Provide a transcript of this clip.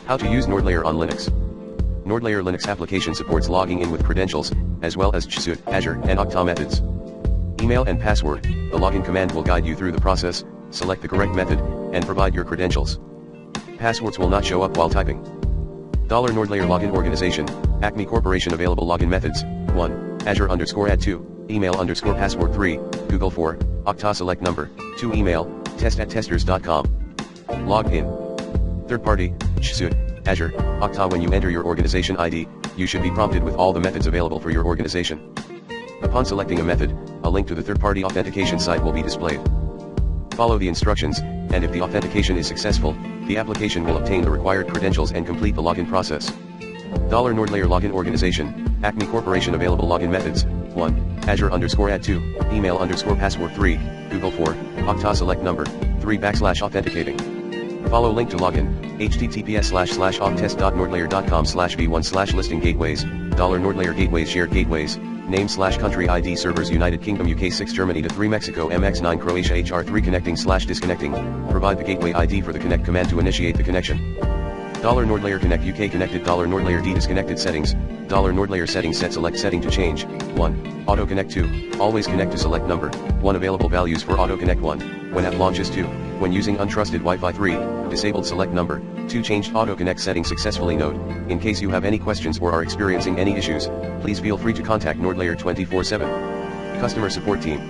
How to use NordLayer on Linux. NordLayer Linux application supports logging in with credentials, as well as Xsuite, Azure, and Okta methods. Email and password. The login command will guide you through the process, select the correct method, and provide your credentials. Passwords will not show up while typing. $NordLayer login organization, Acme Corporation available login methods, 1, Azure _add 2, email _password 3, Google 4, Okta select number, 2 email, test@testers.com. Logged in. Third party, Xsuite, Azure, Okta. When you enter your organization ID, you should be prompted with all the methods available for your organization. Upon selecting a method, a link to the third-party authentication site will be displayed. Follow the instructions, and if the authentication is successful, the application will obtain the required credentials and complete the login process. $NordLayer login organization, Acme Corporation available login methods, 1, Azure _add 2, email _password 3, Google 4, Okta select number, 3 / authenticating. Follow link to login, https://octest.nordlayer.com/v1/listing gateways, $NordLayer gateways shared gateways, name/country ID servers United Kingdom UK 6 Germany to 3 Mexico MX9 Croatia HR3 connecting/disconnecting, provide the gateway ID for the connect command to initiate the connection. $NordLayer connect UK connected $NordLayer D disconnected settings, $NordLayer settings set select setting to change, 1, auto connect 2, always connect to select number, 1 available values for auto connect 1, when app launches 2, when using untrusted Wi-Fi 3, disabled select number, 2 changed auto connect setting successfully. Note, in case you have any questions or are experiencing any issues, please feel free to contact NordLayer 24/7 customer support team.